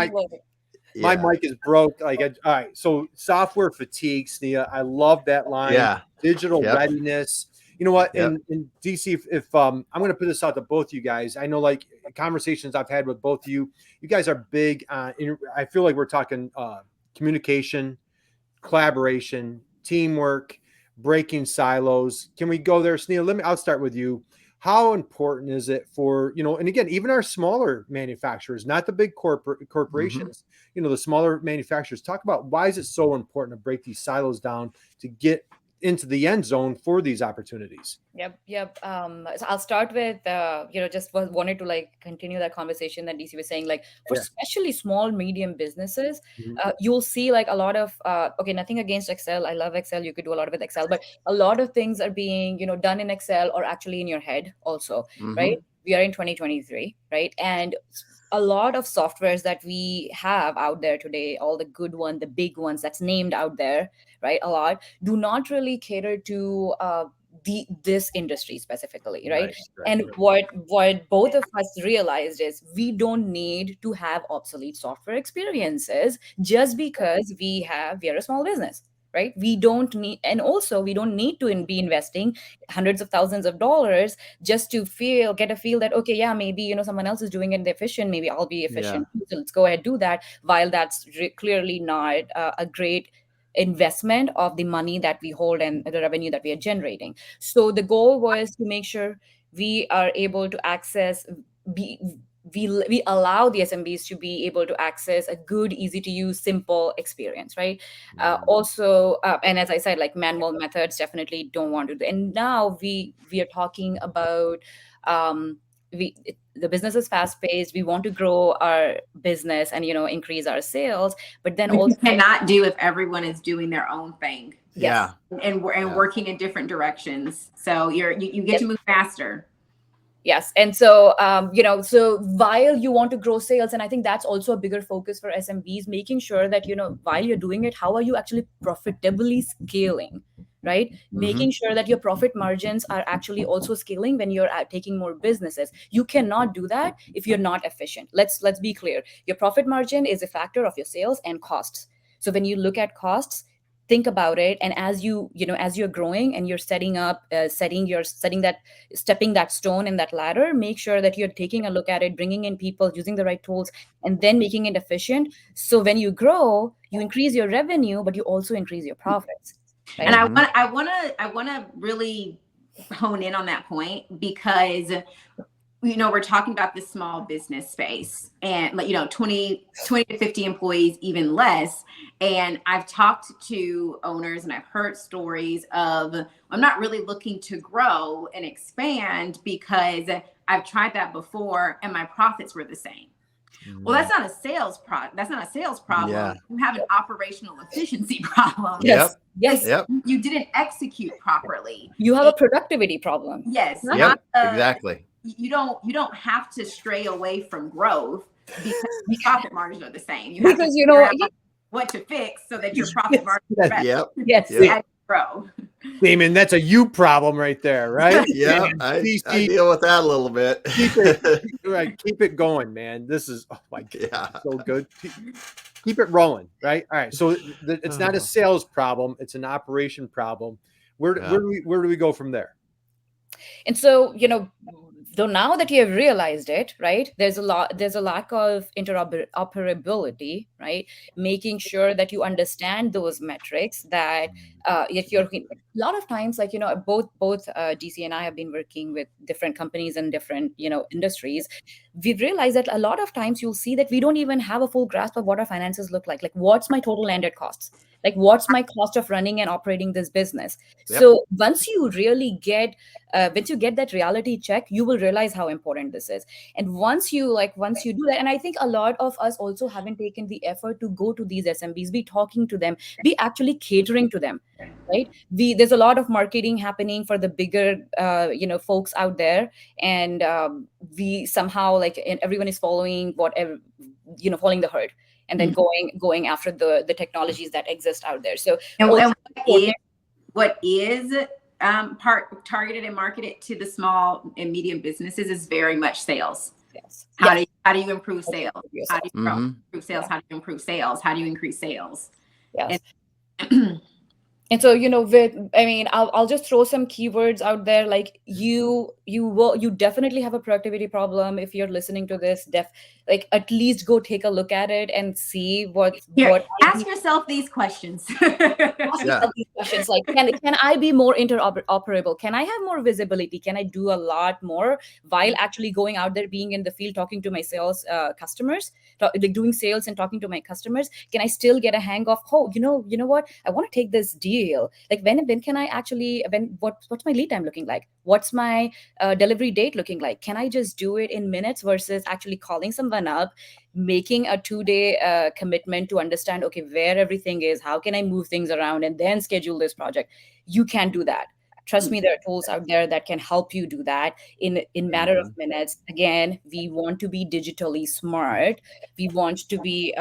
My mic is broke. All right. So software fatigue, Sneha. I love that line. Yeah. Digital readiness. You know what? In DC, if I'm going to put this out to both you guys, I know like conversations I've had with both of you, you guys are big. I feel like we're talking communication, collaboration, teamwork, breaking silos. Can we go there, Sneha? I'll start with you. How important is it for, and again, even our smaller manufacturers, not the big corporations, the smaller manufacturers, talk about why is it so important to break these silos down to get into the end zone for these opportunities? Yep. So I'll start with, just wanted to like continue that conversation that DC was saying, like for especially small, medium businesses, you'll see like a lot of, nothing against Excel. I love Excel. You could do a lot with Excel, but a lot of things are being, done in Excel or actually in your head also, right? We are in 2023, right? And a lot of softwares that we have out there today, all the good ones, the big ones that's named out there, right? A lot do not really cater to this industry specifically, right? And what both of us realized is we don't need to have obsolete software experiences just because we are a small business. Right? We don't need, and also we don't need to be investing hundreds of thousands of dollars just to get a feel that, okay, yeah, maybe, someone else is doing it efficient. Maybe I'll be efficient. Yeah. So let's go ahead and do that. While that's clearly not a great investment of the money that we hold and the revenue that we are generating. So the goal was to make sure we are able to access, we allow the SMBs to be able to access a good, easy to use, simple experience, right? Also, and as I said, like manual methods definitely don't want to do. And now we are talking about the business is fast paced. We want to grow our business and increase our sales, but then also cannot do if everyone is doing their own thing. Yes. And working in different directions. So you get to move faster. Yes. And so, so while you want to grow sales, and I think that's also a bigger focus for SMBs, making sure that, while you're doing it, how are you actually profitably scaling, right? Making sure that your profit margins are actually also scaling when you're taking more businesses. You cannot do that if you're not efficient. Let's be clear. Your profit margin is a factor of your sales and costs. So when you look at costs, think about it, and as you're growing and you're stepping that stone in that ladder, make sure that you're taking a look at it, bringing in people, using the right tools, and then making it efficient. So when you grow, you increase your revenue, but you also increase your profits. Right? And I want to really hone in on that point, because we're talking about the small business space and 20 to 50 employees, even less. And I've talked to owners and I've heard stories of, I'm not really looking to grow and expand because I've tried that before and my profits were the same. Well, that's not a sales problem. Yeah. You have an operational efficiency problem. Yes. You didn't execute properly. You have a productivity problem. Yes. Exactly. You don't have to stray away from growth because the profit margins are the same. You have to figure out what to fix so that your profit margins are better. Yes. Grow. Damon, that's a you problem right there, right? Yeah, I deal with that a little bit. Keep it going, man. This is my God, so good. Keep it rolling, right? All right. So it's not a sales problem; it's an operation problem. Where do we go from there? And so, though now that you have realized it, right, there's a lack of interoperability, right? Making sure that you understand those metrics that if you're a lot of times, like, both DC and I have been working with different companies and different, industries. We've realized that a lot of times you'll see that we don't even have a full grasp of what our finances look like. Like, what's my total landed costs? Like, what's my cost of running and operating this business? Yep. So once you really get that reality check, you will realize how important this is. And once you do that, and I think a lot of us also haven't taken the effort to go to these SMBs, be talking to them, be actually catering to them, right? There's a lot of marketing happening for the bigger, folks out there. And we somehow and everyone is following whatever, following the herd. And then going after the technologies that exist out there. So what is targeted and marketed to the small and medium businesses is very much sales. Yes. How do you improve sales? How do you Mm-hmm. improve sales? How do you improve sales? How do you increase sales? Yes. And so, I'll just throw some keywords out there. Like you definitely have a productivity problem. If you're listening to this, at least go take a look at it and see what ask yourself these questions. Ask yourself these questions, like, can I be more interoperable? Can I have more visibility? Can I do a lot more while actually going out there, being in the field, talking to my sales customers, like doing sales and talking to my customers? Can I still get a hang of, you know what, I want to take this deal. Like when can I actually, what's my lead time looking like? What's my delivery date looking like? Can I just do it in minutes versus actually calling someone up, making a 2-day commitment to understand, okay, where everything is, how can I move things around, and then schedule this project? You can't do that. Trust me, there are tools out there that can help you do that in matter of minutes. Again, we want to be digitally smart. We want to be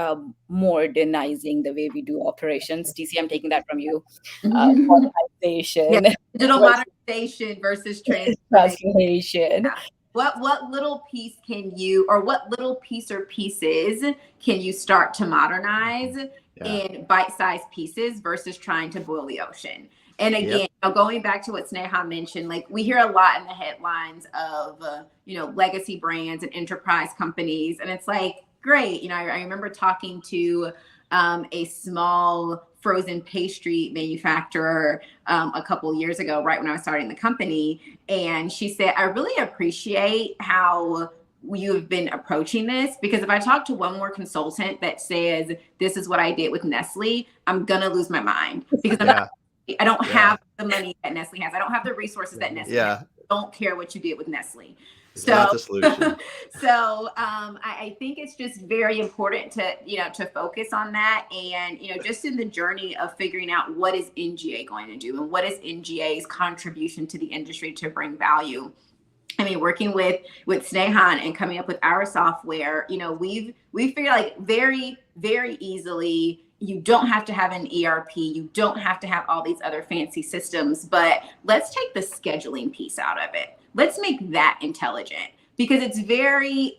modernizing the way we do operations. Dyci, I'm taking that from you. Modernization. Yeah, digital modernization versus transformation. Yeah. What little piece can you, or what little piece or pieces can you start to modernize in bite-sized pieces versus trying to boil the ocean? And again, going back to what Sneha mentioned, like we hear a lot in the headlines of, legacy brands and enterprise companies. And it's like, great. I remember talking to a small frozen pastry manufacturer a couple of years ago, right when I was starting the company. And she said, I really appreciate how you have been approaching this, because if I talk to one more consultant that says, this is what I did with Nestle, I'm going to lose my mind, because I don't have the money that Nestle has. I don't have the resources that Nestle has. I don't care what you did with Nestle. It's not the solution. I think it's just very important to focus on that. And, just in the journey of figuring out what is NGA going to do and what is NGA's contribution to the industry to bring value. I mean, working with Sneha and coming up with our software, we've figured out, like, very, very easily, you don't have to have an ERP. You don't have to have all these other fancy systems, but let's take the scheduling piece out of it. Let's make that intelligent, because it's very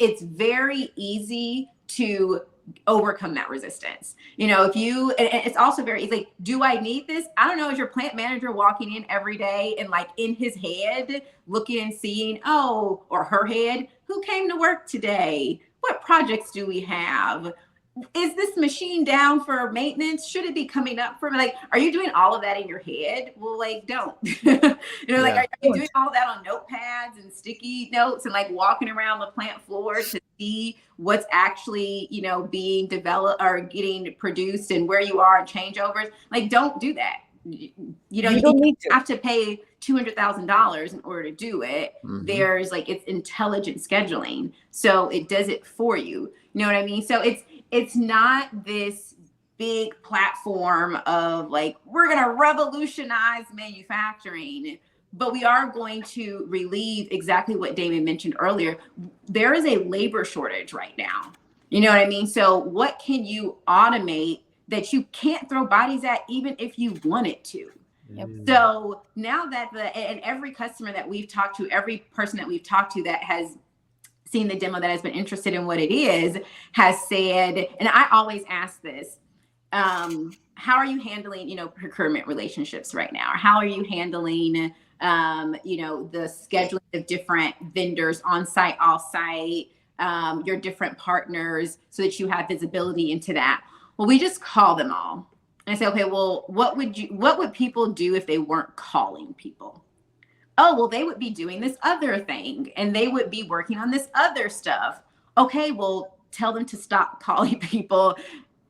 easy to overcome that resistance. It's also very easy. Like, do I need this? I don't know. Is your plant manager walking in every day and, like, in his head looking and seeing, or her head, who came to work today? What projects do we have? Is this machine down for maintenance? Should it be coming up for me? Like, are you doing all of that in your head? Well, like, don't. Are you doing all that on notepads and sticky notes and, like, walking around the plant floor to see what's actually, being developed or getting produced and where you are in changeovers? Like, don't do that. You don't need to have to pay $200,000 in order to do it. There's, like, it's intelligent scheduling, so it does it for you. You know what I mean? So it's not this big platform of, like, we're going to revolutionize manufacturing, but we are going to relieve exactly what Damon mentioned earlier. There is a labor shortage right now. You know what I mean? So what can you automate that you can't throw bodies at, even if you wanted to? Yep. So now that and every customer that we've talked to, every person that we've talked to that has seen the demo, that has been interested in what it is, has said, and I always ask this, how are you handling, procurement relationships right now? Or how are you handling, the scheduling of different vendors on site, off site, your different partners, so that you have visibility into that? Well, we just call them all. And I say, okay, well, what would people do if they weren't calling people? Oh, well, they would be doing this other thing, and they would be working on this other stuff. Okay, well, tell them to stop calling people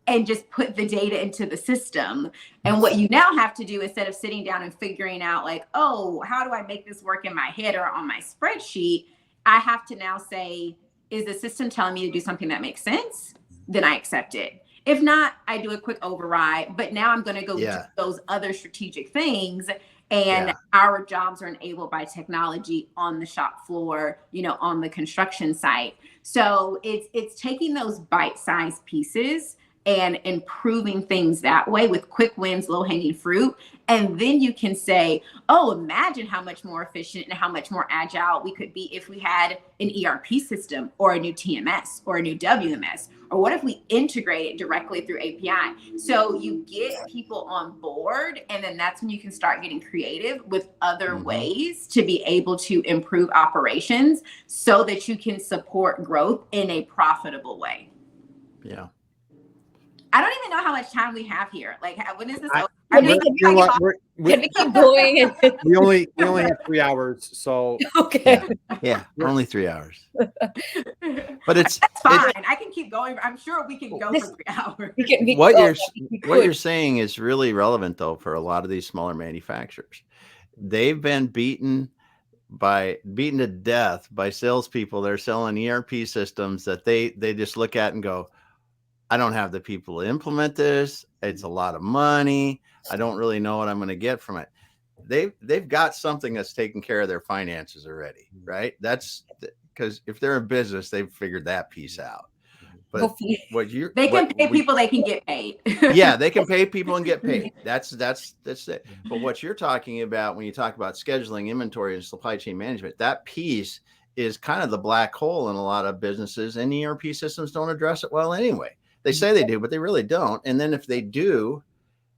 and just put the data into the system. And what you now have to do, instead of sitting down and figuring out, like, oh, how do I make this work in my head or on my spreadsheet? I have to now say, is the system telling me to do something that makes sense? Then I accept it. If not, I do a quick override, but now I'm going to go do those other strategic things. And our jobs are enabled by technology on the shop floor, on the construction site. So it's taking those bite-sized pieces and improving things that way with quick wins, low hanging fruit. And then you can say, oh, imagine how much more efficient and how much more agile we could be if we had an ERP system or a new TMS or a new WMS. Or what if we integrate it directly through API? So you get people on board, and then that's when you can start getting creative with other ways to be able to improve operations so that you can support growth in a profitable way. Yeah. I don't even know how much time we have here. Like, when is this over? Can we keep going? We only have 3 hours, so okay. Yeah, only 3 hours. But that's fine. I can keep going. I'm sure we can go for 3 hours. What you're saying is really relevant, though, for a lot of these smaller manufacturers. They've been beaten to death by salespeople. They're selling ERP systems that they just look at and go, I don't have the people to implement this. It's a lot of money. I don't really know what I'm going to get from it. They've got something that's taking care of their finances already, right? That's because if they're in business, they've figured that piece out. But they can pay people, they can get paid. Yeah, they can pay people and get paid. That's it. But what you're talking about when you talk about scheduling, inventory, and supply chain management, that piece is kind of the black hole in a lot of businesses, and ERP systems don't address it well anyway. They say they do, but they really don't. And then if they do,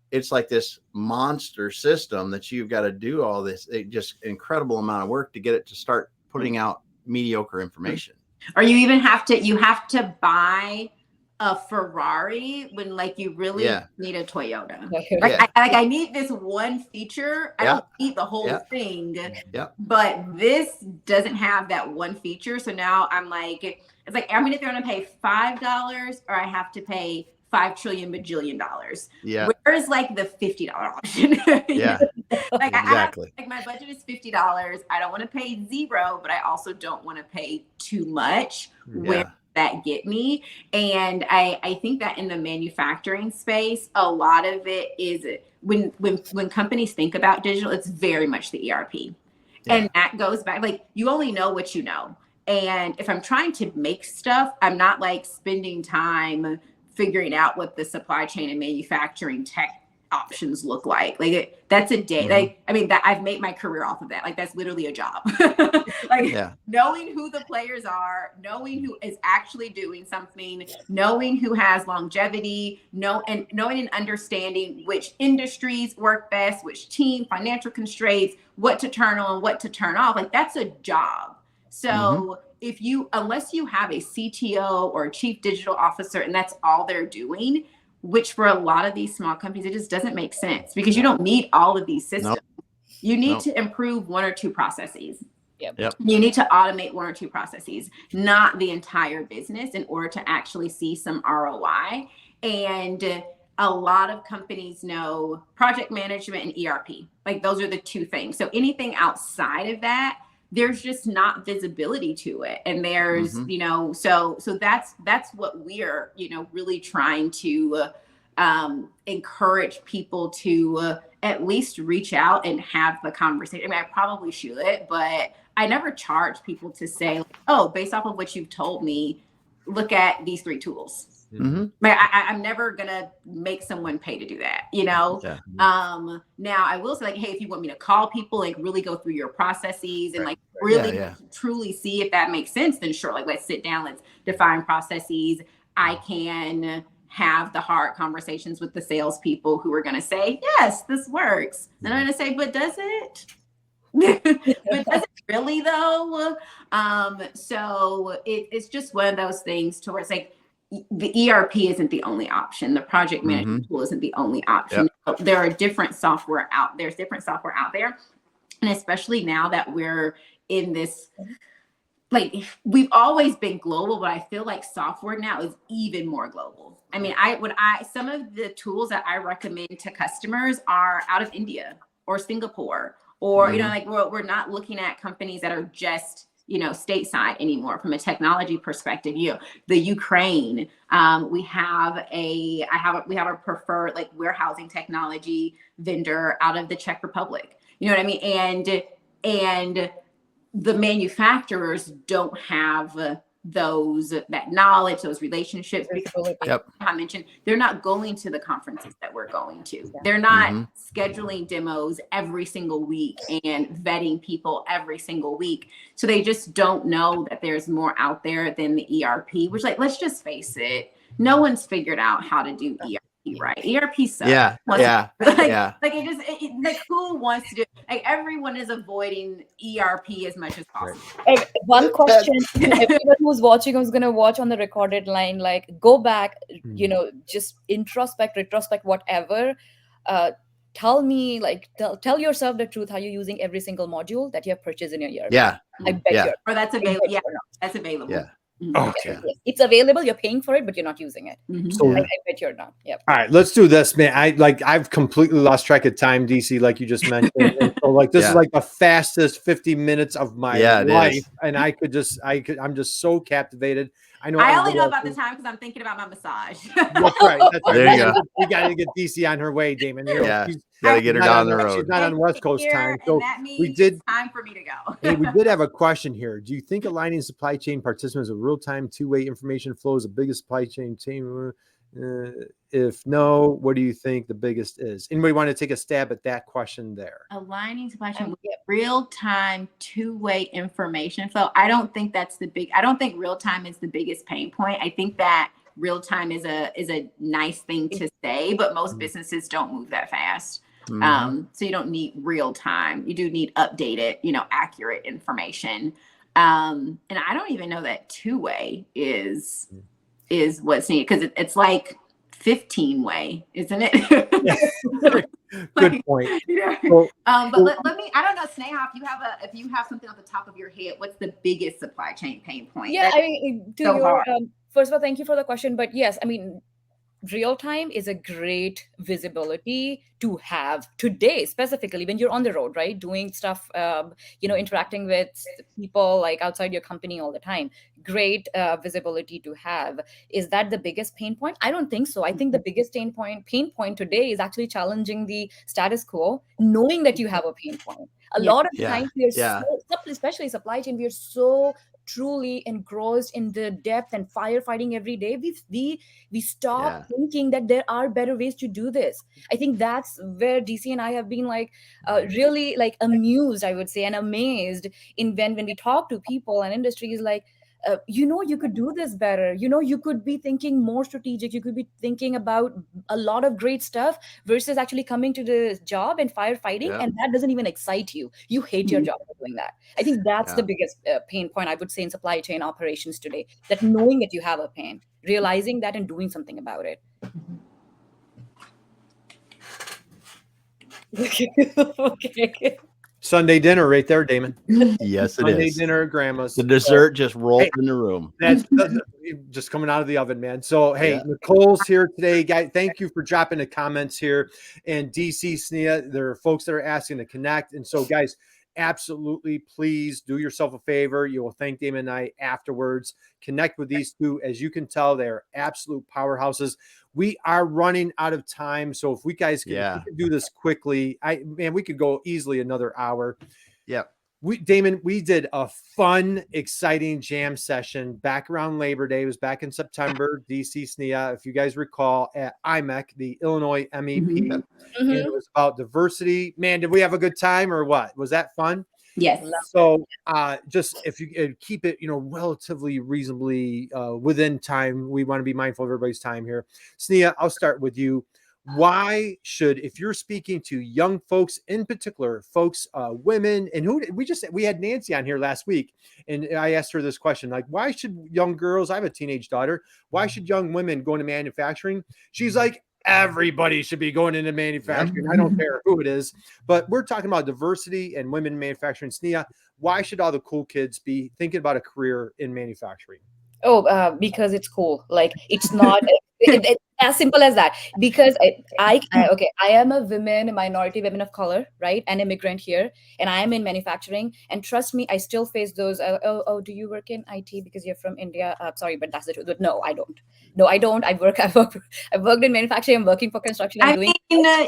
it's like this monster system that you've got to do all this just incredible amount of work to get it to start putting out mediocre information. Or you have to buy a Ferrari when like you really need a Toyota. Like, I need this one feature. I don't need the whole thing. But this doesn't have that one feature. So now I'm like, it's like, I'm either going to pay $5 or I have to pay $5 trillion bajillion dollars. Yeah. Where's like the $50 option? Yeah. Like exactly. like my budget is $50. I don't want to pay zero, but I also don't want to pay too much. Where that get me? And I think that in the manufacturing space, a lot of it is when companies think about digital, it's very much the ERP. And that goes back, like, you only know what you know. And if I'm trying to make stuff, I'm not like spending time figuring out what the supply chain and manufacturing tech options look like. Like that's a day. Like, I mean, that I've made my career off of that. Like that's literally a job. Knowing who the players are, knowing who is actually doing something, knowing who has longevity, knowing and understanding which industries work best, which team, financial constraints, what to turn on, what to turn off. Like that's a job. So unless you have a CTO or a chief digital officer and that's all they're doing, which for a lot of these small companies, it just doesn't make sense because you don't need all of these systems. You need to improve one or two processes. You need to automate one or two processes, not the entire business in order to actually see some ROI. And a lot of companies know project management and ERP. Like those are the two things. So anything outside of that, there's just not visibility to it. And there's, so that's what we're, really trying to encourage people to at least reach out and have the conversation. I mean, I probably should, but I never charge people to say, oh, based off of what you've told me, look at these 3 tools. I'm never gonna make someone pay to do that, Now I will say, like, hey, if you want me to call people, like really go through your processes and like really truly see if that makes sense, then sure, like let's sit down, let's define processes. I can have the hard conversations with the salespeople who are gonna say, yes, this works. And I'm gonna say, but does it? But does it really though? So it's just one of those things to where it's like, the ERP isn't the only option. The project management tool isn't the only option. There are different software out there. There's different software out there. And especially now that we're in this, like we've always been global, but I feel like software now is even more global. I mean, some of the tools that I recommend to customers are out of India or Singapore, or, like we're not looking at companies that are just stateside anymore from a technology perspective. The Ukraine, we have a preferred like warehousing technology vendor out of the Czech Republic. You know what I mean? And the manufacturers don't have that knowledge, those relationships. Because I mentioned, they're not going to the conferences that we're going to. They're not scheduling demos every single week and vetting people every single week. So they just don't know that there's more out there than the ERP, which, like, let's just face it, no one's figured out how to do ERP. Right, ERP sucks. Like it just like, who wants to do? Like, everyone is avoiding ERP as much as possible. One question: everyone who's watching, who's gonna watch on the recorded line, like, go back, just retrospect, whatever. Tell me, like, tell yourself the truth. How you're using every single module that you have purchased in your ERP? I bet you're. Or that's available. Yeah, that's available. Yeah. Oh, yes. It's available. You're paying for it, but you're not using it. So I bet you're not. Yep. All right, let's do this, man. I've completely lost track of time, DC, like you just mentioned. And so, like, this is like the fastest 50 minutes of my life, and I'm just so captivated. I only know about the time because I'm thinking about my massage. That's right. There you go. We got to get DC on her way, Damon. Got to get her down the road. She's not on West Coast time, so that means it's time for me to go. Hey, we did have a question here. Do you think aligning supply chain participants with real-time two-way information flow is the biggest supply chain team? If no, what do you think the biggest is? Anybody want to take a stab at that question there? Aligning supply chain with real-time two-way information flow. I don't think real-time is the biggest pain point. I think that real-time is a nice thing to say, but most businesses don't move that fast. So you don't need real-time. You do need updated, accurate information. And I don't even know that two-way is what's needed, because it's like 15-way, isn't it? Good point. But let me, I don't know, Sneha, if you have something off the top of your head, what's the biggest supply chain pain point? Yeah, first of all, thank you for the question. But yes, I mean, real time is a great visibility to have today, specifically when you're on the road, right? Doing stuff, interacting with people like outside your company all the time. Great visibility to have. Is that the biggest pain point? I don't think so. I think the biggest pain point today is actually challenging the status quo, knowing that you have a pain point. A lot of times we are especially supply chain, we are so truly engrossed in the depth and firefighting every day. We stop thinking that there are better ways to do this. I think that's where DC and I have been really amused, I would say, and amazed in when we talk to people and industries like, you could do this better. You could be thinking more strategic. You could be thinking about a lot of great stuff versus actually coming to the job and firefighting. And that doesn't even excite you. You hate your job for doing that. I think that's the biggest pain point, I would say, in supply chain operations today, that knowing that you have a pain, realizing that and doing something about it. Okay. Sunday dinner right there, Damon. Yes, it Sunday is. dinner at Grandma's. The dessert just rolled in the room. That's just coming out of the oven, man. So, hey, Nicole's here today, guys. Thank you for dropping the comments here. And DC, Sneha, there are folks that are asking to connect. And so, guys, absolutely, please do yourself a favor. You will thank Damon and I afterwards. Connect with these two. As you can tell, they are absolute powerhouses. We are running out of time. So if we guys can do this quickly, we could go easily another hour. Yeah. Damon, we did a fun, exciting jam session back around Labor Day. It was back in September. DC, Sneha, if you guys recall, at IMEC, the Illinois MEP. And it was about diversity. Man, did we have a good time or what? Was that fun? Yes. So just if you keep it, relatively reasonably within time, we want to be mindful of everybody's time here. Sneha, I'll start with you. Why should, if you're speaking to young folks in particular, folks, women, and we had Nancy on here last week, and I asked her this question, like, why should young girls, I have a teenage daughter, why should young women go into manufacturing? She's like, everybody should be going into manufacturing. I don't care who it is, but we're talking about diversity and women in manufacturing. Sneha, why should all the cool kids be thinking about a career in manufacturing? Because it's cool. Like, it's not it's as simple as that. Because I am a minority women of color, right? An immigrant here, and I am in manufacturing. And trust me, I still face those. Do you work in IT because you're from India? Sorry, but that's the truth. But no, I don't. I've worked in manufacturing. I'm working for construction.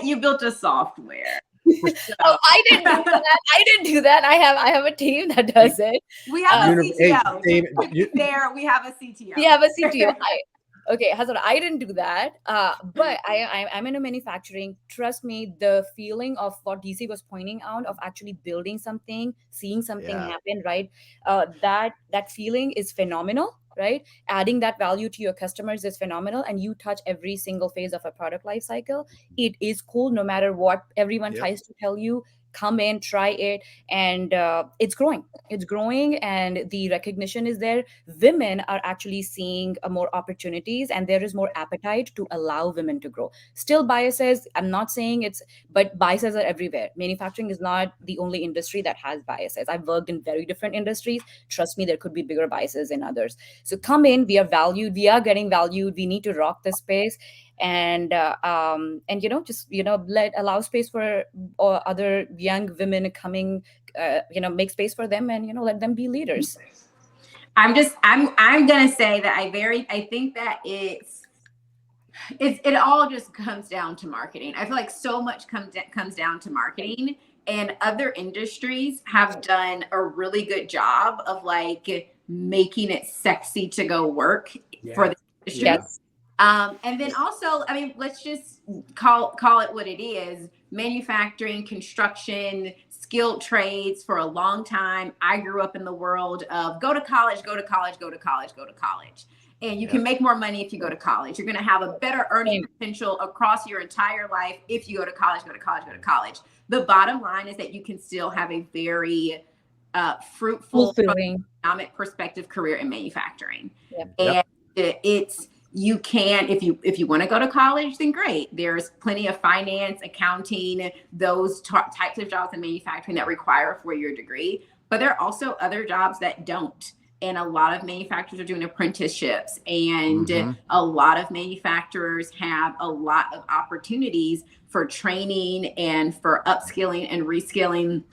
You built a software. Oh, I didn't do that. I didn't do that. I have a team that does it. We have a CTO. Hey, to be fair, we have a CTO. We have a CTO. Okay, Hazard, I didn't do that, but I'm in a manufacturing. Trust me, the feeling of what DC was pointing out of actually building something, seeing something happen, right? That feeling is phenomenal, right? Adding that value to your customers is phenomenal, and you touch every single phase of a product life cycle. It is cool, no matter what everyone tries to tell you. Come in, try it, and it's growing. It's growing, and the recognition is there. Women are actually seeing more opportunities, and there is more appetite to allow women to grow. Still biases, I'm not saying but biases are everywhere. Manufacturing is not the only industry that has biases. I've worked in very different industries. Trust me, there could be bigger biases in others. So come in, we are valued, we are getting valued, we need to rock this space. And just allow space for other young women coming, make space for them, and let them be leaders. I'm gonna say that I think that it all just comes down to marketing. I feel like so much comes down to marketing, and other industries have done a really good job of like making it sexy to go work for the industry. Yes. And then also, I mean, let's just call it what it is. Manufacturing, construction, skilled trades for a long time. I grew up in the world of go to college, go to college, go to college, go to college. And you can make more money if you go to college. You're going to have a better earning potential across your entire life if you go to college, go to college, go to college. The bottom line is that you can still have a very fruitful, from an economic perspective, career in manufacturing. And you can, if you want to go to college, then great. There's plenty of finance, accounting, those types of jobs in manufacturing that require a 4-year degree. But there are also other jobs that don't. And a lot of manufacturers are doing apprenticeships, and a lot of manufacturers have a lot of opportunities for training and for upskilling and reskilling.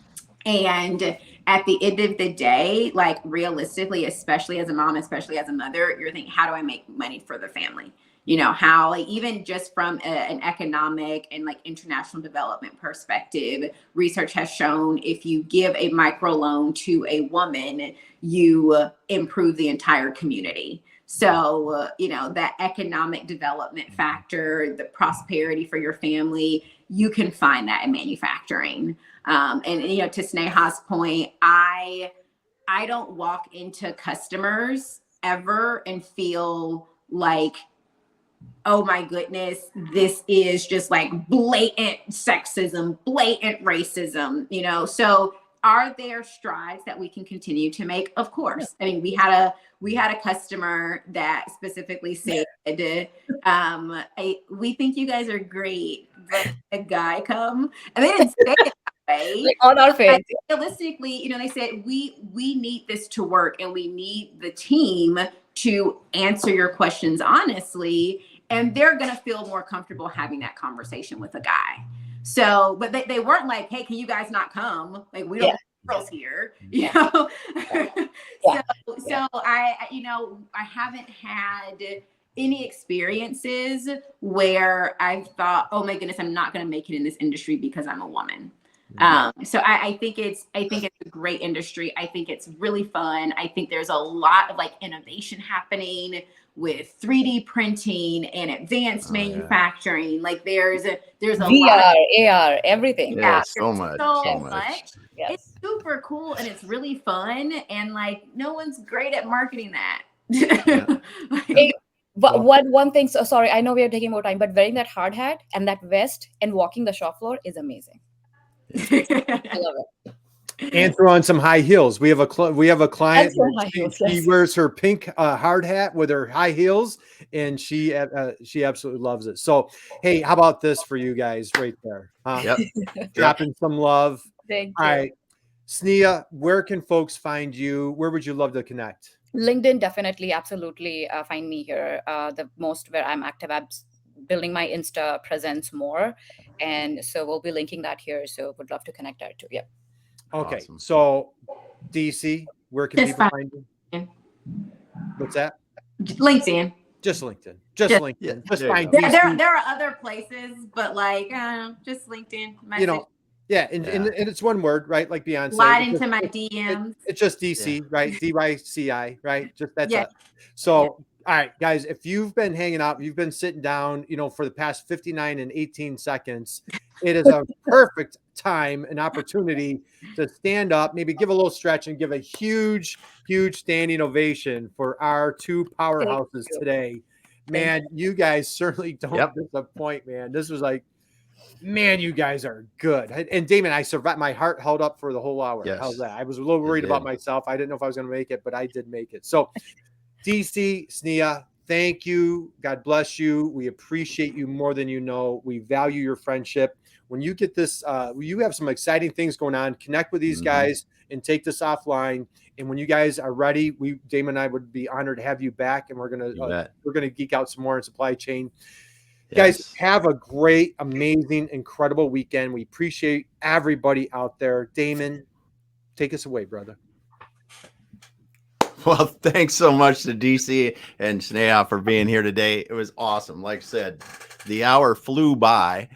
And at the end of the day, like realistically, especially as a mom, especially as a mother, you're thinking, how do I make money for the family? How, like, even just from an economic and like international development perspective, research has shown if you give a microloan to a woman, you improve the entire community. So, that economic development factor, the prosperity for your family, you can find that in manufacturing. And to Sneha's point, I don't walk into customers ever and feel like, oh my goodness, this is just like blatant sexism, blatant racism, So are there strides that we can continue to make? Of course. I mean, we had a customer that specifically said, we think you guys are great, but a guy come, and they didn't say it that way. Like on our face. Realistically, they said, we need this to work, and we need the team to answer your questions honestly, and they're going to feel more comfortable having that conversation with a guy. So, but they weren't like, hey, can you guys not come? Like, we don't have girls here, So I haven't had any experiences where I've thought, oh my goodness, I'm not going to make it in this industry because I'm a woman. So I think it's a great industry. I think it's really fun. I think there's a lot of like innovation happening with 3D printing and advanced manufacturing. Like there's a VR, lot of AR, everything. Yeah, so much. Yes. It's super cool and it's really fun. And like, no one's great at marketing that. But one thing, so sorry, I know we are taking more time, but wearing that hard hat and that vest and walking the shop floor is amazing. I love it. And throw on some high heels. We have a client. She wears her pink hard hat with her high heels, and she absolutely loves it. So, hey, how about this for you guys right there? Dropping some love. Thank you. All right, Sneha, where can folks find you? Where would you love to connect? LinkedIn, definitely, absolutely. Find me here. The most where I'm active. I'm building my Insta presence more, and so we'll be linking that here. So would love to connect there too. Yep. Okay, awesome. So DC, where can people find you? What's that? LinkedIn. Just LinkedIn. Just LinkedIn. Yeah, just there find there are other places, but like just LinkedIn. You know, Yeah, and it's one word, right? Like Beyonce. Slide into my DMs. It's just DC, right? DYCI, right? Just that's Yeah. it. So, all right, guys, if you've been hanging out, you've been sitting down, for the past 59 and 18 seconds, it is a perfect time and opportunity to stand up, maybe give a little stretch and give a huge, huge standing ovation for our two powerhouses today. Man, you guys certainly don't disappoint, man. This was like, man, you guys are good. And Damon, I survived. My heart held up for the whole hour. Yes. How's that? I was a little worried about myself. I didn't know if I was going to make it, but I did make it. So, DC, Sneha, thank you. God bless you. We appreciate you more than you know. We value your friendship. When you get this, you have some exciting things going on. Connect with these guys and take this offline. And when you guys are ready, Damon and I would be honored to have you back. And we're gonna geek out some more in supply chain. Guys, have a great, amazing, incredible weekend. We appreciate everybody out there. Damon, take us away, brother. Well, thanks so much to DC and Sneha for being here today. It was awesome. Like I said, the hour flew by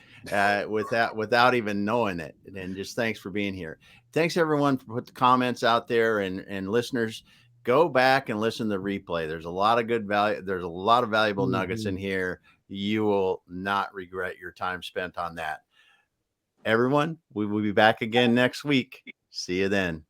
without even knowing it. And just thanks for being here. Thanks everyone for putting the comments out there, and listeners, go back and listen to the replay. There's a lot of good value. There's a lot of valuable nuggets in here. You will not regret your time spent on that. Everyone, we will be back again next week. See you then.